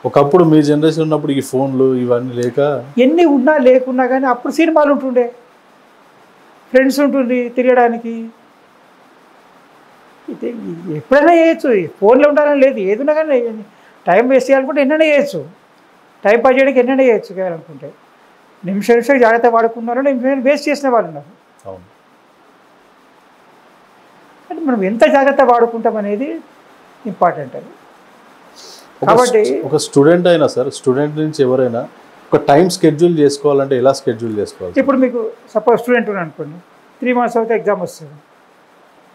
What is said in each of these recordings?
ఒకప్పుడు మీ జనరేషన్ ఉన్నప్పుడు ఈ ఫోన్లు ఇవన్నీ లేక ఎన్ని ఉన్నా లేకున్నా కానీ అప్పుడు సినిమాలు ఉంటుండే, ఫ్రెండ్స్ ఉంటుంది తిరగడానికి. ఇది ఎప్పుడైనా చేయొచ్చు, ఫోన్లో ఉండాలని లేదు. ఏదున్నా కానీ టైం వేస్ట్ చేయాలనుకుంటే ఎన్నైనా చేయొచ్చు, టైం పాస్ చేయడానికి ఎన్నైనా చేయొచ్చు చేయాలనుకుంటే. నిమిషం జాగ్రత్త వాడుకున్నారు, నిమిషం వేస్ట్ చేసిన వాళ్ళు ఉన్నారు. అవును. కానీ మనం ఎంత జాగ్రత్త వాడుకుంటాం అనేది ఇంపార్టెంట్. అది కాబట్టి ఒక స్టూడెంట్ అయినా సార్, స్టూడెంట్ నుంచి ఎవరైనా ఒక టైం షెడ్యూల్ చేసుకోవాలంటే ఎలా షెడ్యూల్ చేసుకోవాలి? ఇప్పుడు మీకు సపోజ్ స్టూడెంట్ ఉన్నాను అనుకోండి, 3 months అవుతే ఎగ్జామ్ వస్తుంది.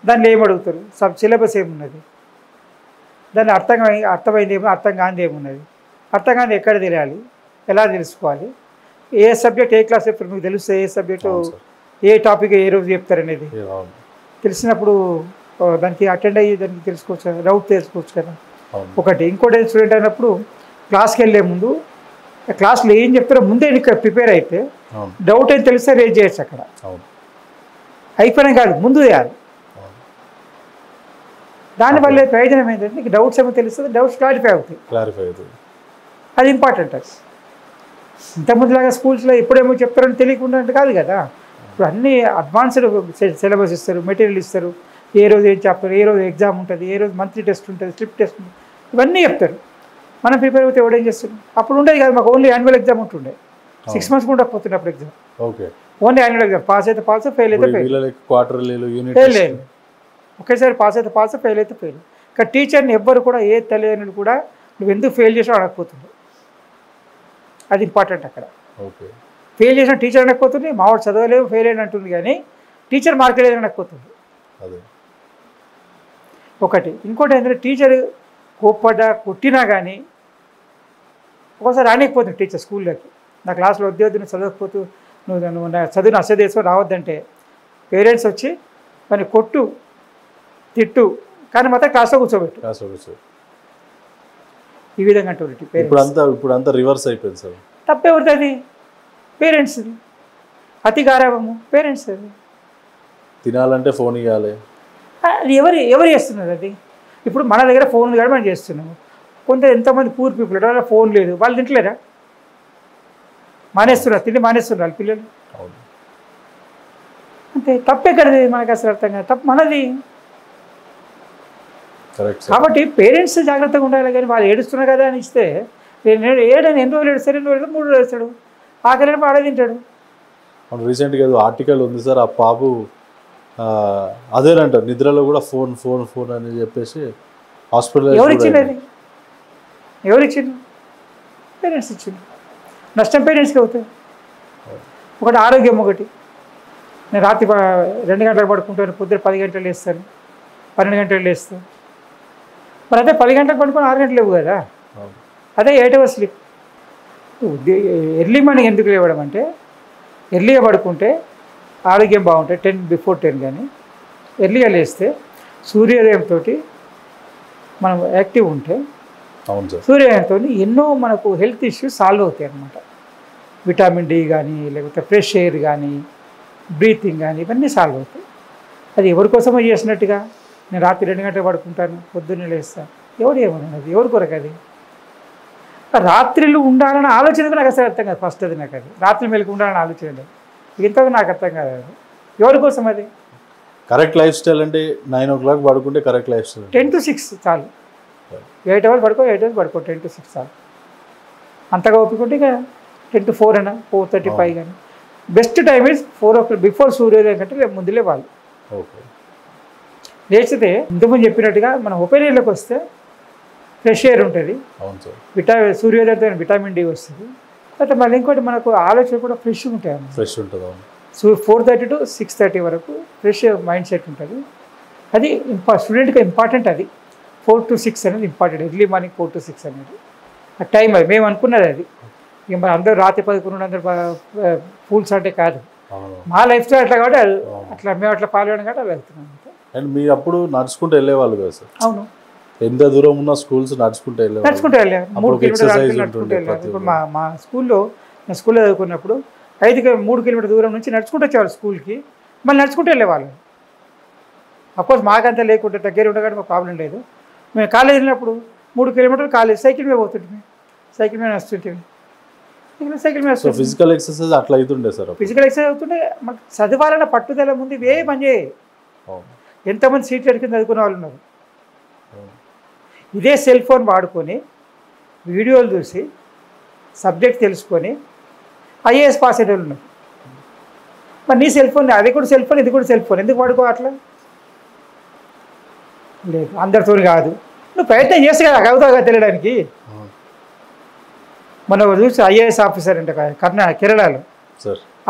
దాన్ని ఏం అడుగుతారు? సిలబస్ ఏమున్నది, దాన్ని అర్థమైంది ఏమో, అర్థం కానిది ఏమున్నది, అర్థం కానిది ఎక్కడ తెలియాలి, ఎలా తెలుసుకోవాలి, ఏ సబ్జెక్ట్ ఏ క్లాస్ చెప్తారు మీకు తెలుస్తే, ఏ సబ్జెక్టు ఏ టాపిక్ ఏ రోజు చెప్తారు అనేది తెలిసినప్పుడు దానికి అటెండ్ అయ్యి దానికి తెలుసుకోవచ్చు కదా, డౌట్ తెలుసుకోవచ్చు కదా. ఒకటి. ఇంకోటి స్టూడెంట్ అయినప్పుడు క్లాస్కి వెళ్ళే ముందు క్లాస్లో ఏం చెప్తారో ముందే ప్రిపేర్ అయితే డౌట్ ఏం తెలిస్తే రేజ్ చేయొచ్చు అక్కడ. అయిపోయినా కాదు, ముందు చేయాలి. దానివల్ల ప్రయోజనం ఏంటంటే నీకు డౌట్స్ ఏమో తెలుస్తుంది, డౌట్స్ క్లారిఫై అవుతాయి. అది ఇంపార్టెంట్. అది ఇంతకుముందులాగా స్కూల్స్లో ఎప్పుడేమో చెప్తారని తెలియకుండా కాదు కదా. ఇప్పుడు అన్నీ అడ్వాన్స్డ్ సిలబస్ ఇస్తారు, మెటీరియల్ ఇస్తారు, ఏ రోజు ఏం చెప్తారు, ఏ రోజు ఎగ్జామ్ ఉంటుంది, ఏ రోజు మంత్లీ టెస్ట్ ఉంటుంది, స్లిప్ టెస్ట్ ఉంటుంది, ఇవన్నీ చెప్తారు. మనం ప్రిపేర్ అవుతే ఎవడేం చేస్తున్నాం? అప్పుడు ఉండేది కాదు, మాకు ఓన్లీ యాన్యువల్ ఎగ్జామ్ ఉంటుండే. 6 months కూడా పోతుండే అప్పుడు exam. Only annual exam. Pass అయితే పాస్, ఫెయిల్ అయితే ఫెయిల్. లేదు, ఒకేసారి పాస్ అయితే పాస్, ఫెయిల్ అయితే ఫెయిల్. ఇక్కడ టీచర్ని ఎవ్వరు కూడా ఏ తల్లిదండ్రులు కూడా నువ్వు ఎందుకు ఫెయిల్ చేసావు అడగకపోతుంది. అది ఇంపార్టెంట్ అక్కడ. ఫెయిల్ చేసిన టీచర్ అనకపోతుంది, మావాడు చదవలేవు ఫెయిల్ అయిన అంటుంది, కానీ టీచర్ మార్కులు ఏదైనా అనకపోతుంది. ఒకటి. ఇంకోటి ఏంటంటే టీచర్ కోప్పడ్డా కొట్టినా కానీ ఒకసారి రానికపోతుంది టీచర్ స్కూల్లోకి. నా క్లాస్లో వద్దు నువ్వు చదవకపోతూ నువ్వు నా చదువును అసలు చేసుకొని రావద్దంటే పేరెంట్స్ వచ్చి కానీ కొట్టు తిట్టు కానీ మాత్రం క్లాస్లో కూర్చోబెట్టు. ఈ విధంగా అంటుంది ఇప్పుడు అంతా రివర్స్ అయిపోయింది సార్. తప్పేవరిది? అది పేరెంట్స్ది. అతి గారాభము పేరెంట్స్. అది తినాలంటే ఫోన్ ఇవ్వాలి. అది ఎవరు చేస్తున్నారు? అది ఇప్పుడు మన దగ్గర ఫోన్ కూడా మనం చేస్తున్నాము. కొంత ఎంతమంది పూర్ పీపుల్ వాళ్ళ ఫోన్ లేదు, వాళ్ళు తింటలేరా? మానేస్తున్నారు, తిండి మానేస్తున్నారు పిల్లలు. అంతే. తప్పెక్కడది మనకు అసలు అర్థం కాదు, తప్పు మనది. కాబట్టి పేరెంట్స్ జాగ్రత్తగా ఉండాలి. కానీ వాళ్ళు ఏడుస్తున్నారు కదా అని ఇస్తే ఏడని ఎన్ని రోజులు ఏడుస్తాడు, 2 రోజులు 3 రోజులు ఏడుస్తాడు, ఆకలి ఆడే తింటాడు. రీసెంట్గా ఆర్టికల్ ఉంది సార్, ఆ బాబు అదేనంట నిద్రలో కూడా ఫోన్ ఫోన్ ఫోన్ అని చెప్పేసి హాస్పిటల్. ఎవరు ఇచ్చిండు? పేరెంట్స్ ఇచ్చిండు. నష్టం పేరెంట్స్కి అవుతుంది. ఒకటి ఆరోగ్యం. ఒకటి, నేను రాత్రి 2 గంటలకు పడుకుంటాను, పొద్దున 10 గంటలు లేస్తాను, 12 గంటలు లేస్తాను. మరి అదే 10 గంటలకు పడుకొని 6 గంటలు లేవు కదా, అదే 8 hours స్లీప్. ఎర్లీ మార్నింగ్ ఎందుకు లేవడం అంటే ఎర్లీగా పడుకుంటే ఆరోగ్యం బాగుంటాయి. 10 before 10 కానీ ఎర్లీగా లేస్తే సూర్యోదయంతో మనం యాక్టివ్ ఉంటే సూర్యోదయంతో ఎన్నో మనకు హెల్త్ ఇష్యూస్ సాల్వ్ అవుతాయి అన్నమాట. విటమిన్ డి కానీ, లేకపోతే ఫ్రెష్ ఎయిర్ కానీ, బ్రీతింగ్ కానీ, ఇవన్నీ సాల్వ్ అవుతాయి. అది ఎవరి కోసమో చేసినట్టుగా నేను రాత్రి 2 గంటలు పడుకుంటాను, పొద్దున్నే లేస్తాను, ఎవడు ఏమన్నది? ఎవరి కొరకు? అది రాత్రిళ్ళు ఉండాలని ఆలోచన నాకు అసలు అర్థం కాదు. ఫస్ట్ అది నాకు, అది రాత్రి మెలకు ఉండాలని ఆలోచన లేదు, ఇంతకు నాకు అర్థం కాదు. అది ఎవరి కోసం? అది కరెక్ట్ లైఫ్ స్టైల్ అంటే 9 o'clock పడుకుంటే కరెక్ట్ లైఫ్ స్టైల్. 10 to 6 చాలు. 8 hours పడుకో, 8 hours పడుకో, 10 to 6 చాలు. అంతగా ఒప్పుకుంటే ఇక 10 to 4 అయినా 4:35 కానీ best time is 4 o'clock before సూర్యోదయం కంటే ముందు లేవాలి. లేచితే ఇంతకుముందు చెప్పినట్టుగా మనం ఒపీనియన్లోకి వస్తే ఫ్రెష్ ఎయిర్ ఉంటుంది, సూర్యోదయంతో విటమిన్ డి వస్తుంది. తర్వాత మళ్ళీ ఇంకోటి మనకు ఆలోచన కూడా ఫ్రెష్గా ఉంటాయి. ఫ్రెష్ ఉంటుంది. 4:30 to 6:30 వరకు ఫ్రెష్ మైండ్ సెట్ ఉంటుంది. అది స్టూడెంట్కి ఇంపార్టెంట్. అది 4 to 6 అనేది ఇంపార్టెంట్. ఎర్లీ మార్నింగ్ 4 to 6 అనేది ఆ టైం. అది మేము అనుకున్నది. అది ఇక మరి అందరూ రాత్రి 11 అందరూ ఫూల్స్ అంటే కాదు. మా లైఫ్ స్టైల్ అట్లా కాబట్టి అట్లా మేము అట్లా పాల్గొనడం కాబట్టి అలా వెళ్తున్నాం. అండ్ మీరు అప్పుడు నడుచుకుంటూ వెళ్ళేవాళ్ళు కదా సార్? అవును. ఎంత దూరం ఉన్న స్కూల్స్ నడుచుకుంటూ వెళ్ళేవాళ్ళు. 3 kilometers నడుచుకుంటూ వెళ్ళారు. ఇప్పుడు మా స్కూల్లో నేను స్కూల్లో చదువుకున్నప్పుడు 3 kilometers దూరం నుంచి నడుచుకుంటూ వచ్చేవాళ్ళు స్కూల్కి, మళ్ళీ నడుచుకుంటూ వెళ్ళేవాళ్ళు. అఫ్కోర్స్ మాకంతా లేకుంటే దగ్గర ఉండగానే మాకు ప్రాబ్లం లేదు. మేము కాలేజ్ వెళ్ళినప్పుడు 3 kilometers కాలేజ్ సైకిల్ మీద పోతుంటే సైకిల్ మీద వస్తుంటే సైకిల్ మీద సో ఫిజికల్ ఎక్సర్సైజ్ అట్లా అవుతుండే సార్ ఫిజికల్ ఎక్సర్సైజ్ అవుతుంటే మాకు చదవాలన్న పట్టుదల ముందు ఇవే పని చేయి. ఎంతమంది సీట్లు ఎడికి చదువుకునే వాళ్ళు ఉన్నారు. ఇదే సెల్ ఫోన్ వాడుకొని వీడియోలు చూసి సబ్జెక్ట్ తెలుసుకొని ఐఏఎస్ పాస్ అయ్యే వాళ్ళు ఉన్నారు. మరి నీ సెల్ ఫోన్, అది కూడా సెల్ ఫోన్, ఇది కూడా సెల్ ఫోన్, ఎందుకు వాడుకో అట్లా? లేదు, అందరితో కాదు. నువ్వు ప్రయత్నం చేస్తే కదా అవుతావుగా తెలియడానికి. మన చూసి ఐఏఎస్ ఆఫీసర్ అంటే కేరళలో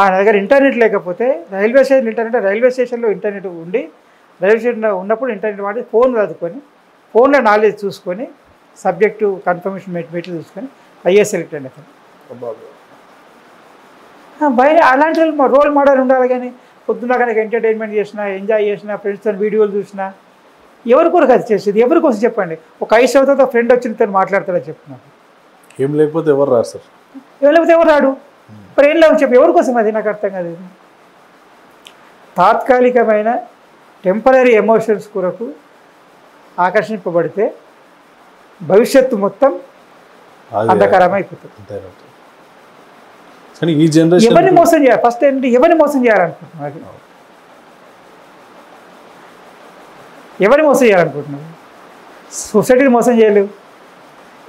ఆయన దగ్గర ఇంటర్నెట్ లేకపోతే రైల్వే స్టేషన్ ఇంటర్నెట్, రైల్వే స్టేషన్లో ఇంటర్నెట్ ఉండి రైల్వే స్టేషన్లో ఉన్నప్పుడు ఇంటర్నెట్ వాడి ఫోన్ చదువుకొని ఫోన్లో నాలెడ్జ్ చూసుకొని సబ్జెక్టు కన్ఫర్మేషన్ మెట్లు చూసుకొని ఐఏఎస్ సెలెక్ట్ అండి అతను. బయట అలాంటి రోల్ మోడల్ ఉండాలి. కానీ పొద్దున్న కనుక ఎంటర్టైన్మెంట్ చేసినా, ఎంజాయ్ చేసినా, ఫ్రెండ్స్తో వీడియోలు చూసినా ఎవరి కొరకు అది చేసేది? ఎవరి కోసం చెప్పండి? ఒక 5 సంవత్సరాలతో ఫ్రెండ్ వచ్చి తను మాట్లాడతాడని చెప్తున్నాను. ఏం లేకపోతే ఎవరు రారు సార్, ఏం లేకపోతే ఎవరు రాడు. మరి ఏం లేవు చెప్పి ఎవరి కోసం? అది నాకు అర్థం కాదు. తాత్కాలికమైన టెంపరీ ఎమోషన్స్ కొరకు ఆకర్షింపబడితే భవిష్యత్తు మొత్తం అంధకారం అయిపోతుంది. కానీ ఈ జనరేషన్ ఎవరిని మోసం చేయాలి? ఫస్ట్ ఏంటి, ఎవరిని మోసం చేయాలనుకుంటున్నాను? అది ఎవరిని మోసం చేయాలనుకుంటున్నాను? సొసైటీని మోసం చేయలేవు.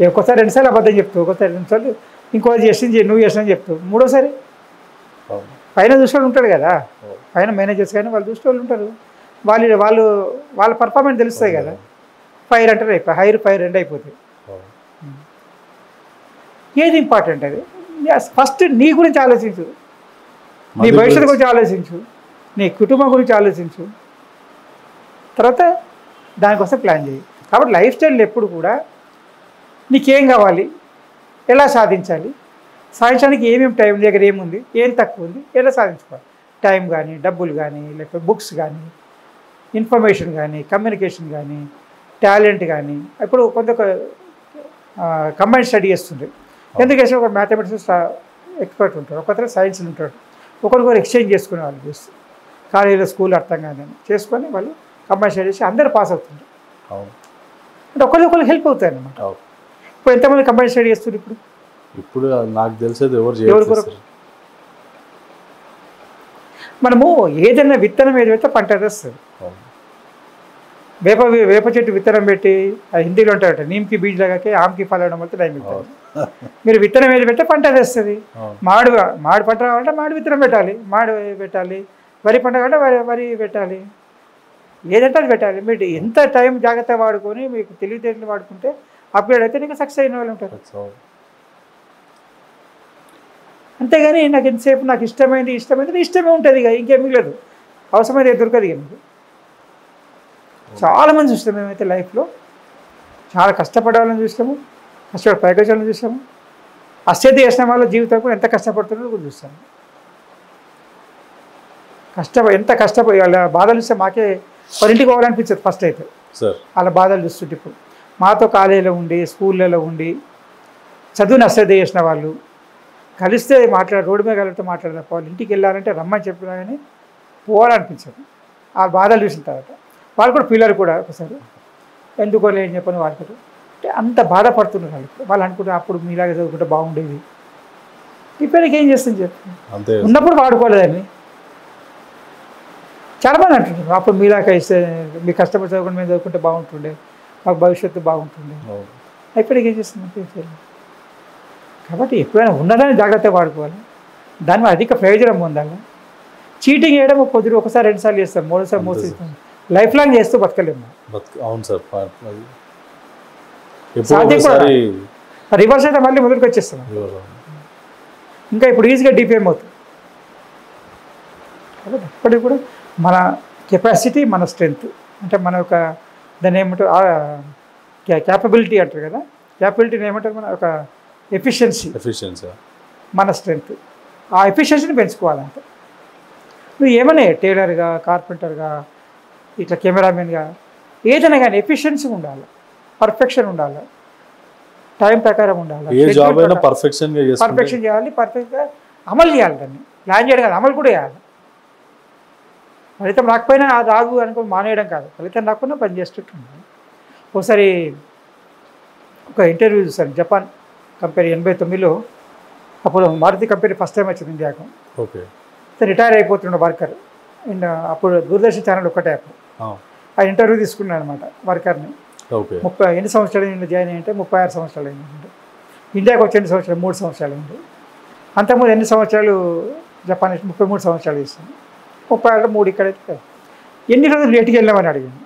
ఒక్కోసారి 2 సార్లు అబద్ధం చెప్తావు, ఒక్కోసారి 2 సార్లు ఇంకోటి చేసింది నువ్వు చేసినా చెప్తావు, మూడోసారి పైన చూసేవాళ్ళు ఉంటాడు కదా, పైన మేనేజర్స్ కానీ వాళ్ళు చూసే వాళ్ళు ఉంటారు. వాళ్ళ పర్ఫార్మెన్స్ తెలుస్తాయి కదా. ఫైర్ అంటారు, హైర్ ఫైర్ 2 అయిపోతాయి. ఏది ఇంపార్టెంట్? అది ఫస్ట్ నీ గురించి ఆలోచించు, నీ భవిష్యత్తు గురించి ఆలోచించు, నీ కుటుంబం గురించి ఆలోచించు, తర్వాత దానికోసం ప్లాన్ చేయి. కాబట్టి లైఫ్ స్టైల్ ఎప్పుడు కూడా నీకేం కావాలి, ఎలా సాధించాలి, సాధించడానికి ఏమేమి టైం దగ్గర ఏముంది, ఏం తక్కువ ఉంది, ఎలా సాధించుకోవాలి. టైం కానీ, డబ్బులు కానీ, లేకపోతే బుక్స్ కానీ, ఇన్ఫర్మేషన్ కానీ, కమ్యూనికేషన్ కానీ, టాలెంట్ కానీ. ఇప్పుడు కొంత కంబైన్ స్టడీ చేస్తుంది. ఎందుకంటే ఒక మ్యాథమెటిక్స్ ఎక్స్పర్ట్ ఉంటాడు, ఒకరు సైన్స్ ఉంటాడు, ఒకరికొకరు ఎక్స్చేంజ్ చేసుకునే వాళ్ళు చేస్తారు. కాలేజీలో స్కూల్ అర్థం కాదని చేసుకొని వాళ్ళు కంబైన్ స్టడీ చేసి అందరూ పాస్ అవుతుంటారు. అంటే ఒకరికి హెల్ప్ అవుతాయి అన్నమాట. ఇప్పుడు ఎంతమంది కంబైన్ స్టడీ చేస్తారు? ఇప్పుడు నాకు తెలిసేది ఎవరు కొరకు? మనము ఏదైనా విత్తనం ఏది పెడితే పంట వస్తుంది. వేప చెట్టు విత్తనం పెట్టి హిందీలో ఉంటారట, నీమ్కి బీజ్ లాగాకి ఆమ్కి ఫలడం వల్ల టైం పెట్టాలి. మీరు విత్తనం ఏది పెడితే పంట వేస్తుంది. మామిడి పంట కావాలంటే మామిడి విత్తనం పెట్టాలి, మామిడి పెట్టాలి. వరి పంట కావాలంటే వరి పెట్టాలి. ఏదంటే అది పెట్టాలి. మీరు ఎంత టైం జాగ్రత్తగా వాడుకొని మీకు తెలివితేటలు వాడుకుంటే అప్గ్రేడ్ అయితే నీకు సక్సెస్ అయిన వాళ్ళు ఉంటారు. అంతేగాని నాకు ఎంతసేపు నాకు ఇష్టమైంది ఇష్టమే ఉంటుంది. ఇక ఇంకేమీ లేదు, అవసరమైతే దొరకదు. ఇక మీకు చాలామంది చూస్తాం మేమైతే లైఫ్లో చాలా కష్టపడాలని చూస్తాము, కష్టపడి పైకొచ్చాలని చూస్తాము. అశ్రద్ధ చేసిన వాళ్ళ జీవితం కూడా ఎంత కష్టపడుతున్నారో కూడా చూస్తాము. ఎంత కష్టపడి వాళ్ళ బాధలు చూస్తే మాకే వాళ్ళ ఇంటికి పోవాలనిపించదు ఫస్ట్ అయితే. వాళ్ళ బాధలు చూస్తుంటే ఇప్పుడు మాతో కాలేజీలో ఉండి, స్కూళ్ళలో ఉండి చదువుని అశ్రద్ధ చేసిన వాళ్ళు కలిస్తే రోడ్డు మీద కలిగితే మాట్లాడిన వాళ్ళు ఇంటికి వెళ్ళాలంటే రమ్మని చెప్పినా కానీ పోవాలనిపించదు. ఆ బాధలు చూసిన తర్వాత వాళ్ళు కూడా పిల్లలు కూడా ఒకసారి ఎందుకో లేని చెప్పని వాళ్ళు కూడా అంటే అంత బాధపడుతున్నారు. వాళ్ళు అనుకుంటే అప్పుడు మీలాగే చదువుకుంటే బాగుండేది, ఇప్పటికి ఏం చేస్తుంది చెప్పి ఉన్నప్పుడు వాడుకోలేదని చాలామంది అంటున్నారు. అప్పుడు మీలాగా ఇస్తే మీ కష్టపడి చదువుకుంటే మేము చదువుకుంటే బాగుంటుండే, మాకు భవిష్యత్తు బాగుంటుండే. ఇప్పటికి ఏం చేస్తుంది? కాబట్టి ఎప్పుడైనా ఉన్నదాన్ని జాగ్రత్తగా వాడుకోవాలి, దాని అధిక ప్రయోజనం పొందాలి. చీటింగ్ చేయడం ఒకసారి 2 సార్లు చేస్తాం, 3 సార్లు మోసం లైఫ్ లాంగ్ చేస్తూ బతకలేము. అవును సార్, రివర్స్ అయితే మళ్ళీ మొదటికి వచ్చేస్తాం. ఇంకా ఇప్పుడు ఈజీగా డిపిఎం అవుతుంది. కాబట్టి ఇప్పటికి కూడా మన కెపాసిటీ, మన స్ట్రెంగ్త్, అంటే మన యొక్క దాన్ని ఏమంటారు క్యాపబిలిటీ అంటారు కదా, క్యాపబిలిటీని ఏమంటారు మన ఒక ఎఫిషియన్సీ మన స్ట్రెంగ్త్. ఆ ఎఫిషియన్సీని పెంచుకోవాలంటే నువ్వు ఏమన్నా టైలర్గా, కార్పెంటర్గా, ఇట్లా కెమెరామెన్గా ఏదైనా కానీ ఎఫిషియన్సీ ఉండాలి, పర్ఫెక్షన్ ఉండాలి, టైం ప్రకారం ఉండాలి, పర్ఫెక్షన్ చేయాలి, పర్ఫెక్ట్గా అమలు చేయాలి. దాన్ని ప్లాన్ చేయడం కాదు, అమలు కూడా చేయాలి. ఫలితం రాకపోయినా రాదు అనుకో మానేయడం కాదు, ఫలితం రాకుండా పని చేస్తుంటుంది. ఒకసారి ఒక ఇంటర్వ్యూ చూసాను, జపాన్ కంపెనీ 89లో అప్పుడు మారుతి కంపెనీ ఫస్ట్ టైం వచ్చింది ఇండియాకు. ఓకే. రిటైర్ అయిపోతుండే వర్కర్. అండ్ అప్పుడు దూరదర్శన్ ఛానల్ ఒకటే అప్పుడు. ఆ ఇంటర్వ్యూ తీసుకున్నాను అనమాట వర్కర్ని. ఓకే. ఎన్ని సంవత్సరాలు అయింది జాయిన్ అయ్యింటే 36 సంవత్సరాలు అయింది. ఇండియాకి వచ్చి ఎన్ని సంవత్సరాలు? 3 సంవత్సరాలు అయింది. అంతకుముందు ఎన్ని సంవత్సరాలు జపాన్ 33 సంవత్సరాలు ఇస్తాను. 36 3 ఇక్కడైతే ఎన్ని రోజులు లేట్కి వెళ్ళామని అడిగాను.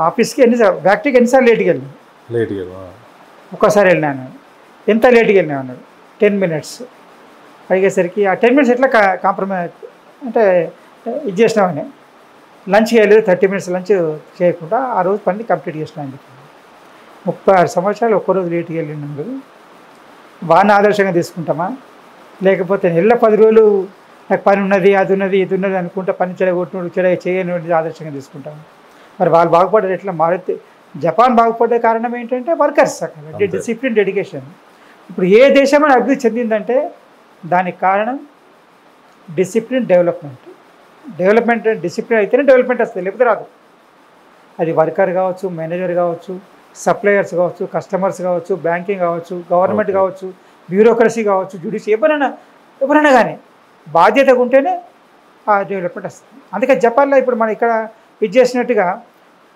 ఆఫీస్కి ఫ్యాక్టరీకి ఎన్నిసార్లు లేట్కి వెళ్ళాను? ఒక్కసారి వెళ్ళినాను. ఎంత లేట్కి వెళ్ళినా అన్నాడు. 10 minutes అడిగేసరికి ఆ 10 minutes ఎట్లా కాంప్రమైజ్ అంటే ఇది చేసినామని. లంచ్కి వెళ్ళలేదు, 30 minutes లంచ్ చేయకుండా ఆ రోజు పని కంప్లీట్ చేసినాను. 36 సంవత్సరాలు ఒక్కరోజు లేట్కి వెళ్ళినాడు. వాడిని ఆదర్శంగా తీసుకుంటామా, లేకపోతే నెల 10 రోజులు నాకు పని ఉన్నది, అది ఉన్నది, ఇది ఉన్నది అనుకుంటా పని చెడగొట్టినోడు చేయని ఆదర్శంగా తీసుకుంటాము. మరి వాళ్ళు బాగుపడేది ఎట్లా? మారితే జపాన్ బాగుపడే కారణం ఏంటంటే వర్కర్స్ అక్కడ డిసిప్లిన్, డెడికేషన్. ఇప్పుడు ఏ దేశమైనా అభివృద్ధి చెందిందంటే దానికి కారణం డిసిప్లిన్, డెవలప్మెంట్. డెవలప్మెంట్ డిసిప్లిన్ అయితేనే డెవలప్మెంట్ వస్తుంది, లేకపోతే రాదు. అది వర్కర్ కావచ్చు, మేనేజర్ కావచ్చు, సప్లయర్స్ కావచ్చు, కస్టమర్స్ కావచ్చు, బ్యాంకింగ్ కావచ్చు, గవర్నమెంట్ కావచ్చు, బ్యూరోక్రసీ కావచ్చు, జ్యుడిషియరీ, ఎవరైనా కానీ బాధ్యతగా ఉంటేనే ఆ డెవలప్మెంట్ వస్తుంది. అందుకే జపాన్లో ఇప్పుడు మనం ఇక్కడ ఇది చేసినట్టుగా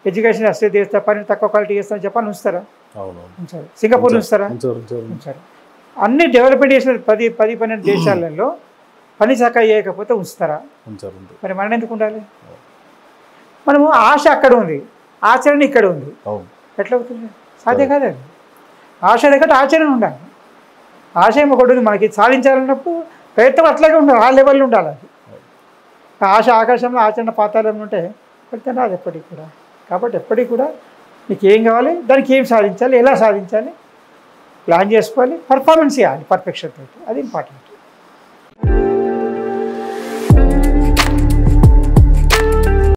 ఎడ్యుకేషన్ వస్తే చేస్తా, పని తక్కువ క్వాలిటీ చేస్తాం. జపాన్ ఉంచుతారా? ఉంచారు. సింగపూర్ ఉంచుతారా? ఉంచారు. అన్ని డెవలప్మెంట్ చేసిన 10-12 దేశాలలో పని చక్కగా చేయకపోతే ఉంచుతారా? మరి మనం ఎందుకు ఉండాలి? మనము ఆశ అక్కడ ఉంది, ఆచరణ ఇక్కడ ఉంది. ఎట్లా అవుతుంది? సాధ్యం కాదండి. ఆశ దగ్గర ఆచరణ ఉండాలి. ఆశయం ఒకటి ఉంది, మనకి సాధించాలన్నప్పుడు ప్రయత్నం అట్లాగే ఉండాలి, ఆ లెవెల్లో ఉండాలి. అది ఆశ ఆకాశంలో, ఆచరణ పాతాళంలో ఉంటే ఫలితం రాదు ఎప్పటికి కూడా. కాబట్టి ఎప్పటికి కూడా నీకు ఏం కావాలి, దానికి ఏం సాధించాలి, ఎలా సాధించాలి ప్లాన్ చేసుకోవాలి, పర్ఫార్మెన్స్ చేయాలి పర్ఫెక్షన్ తోటి. అది ఇంపార్టెంట్.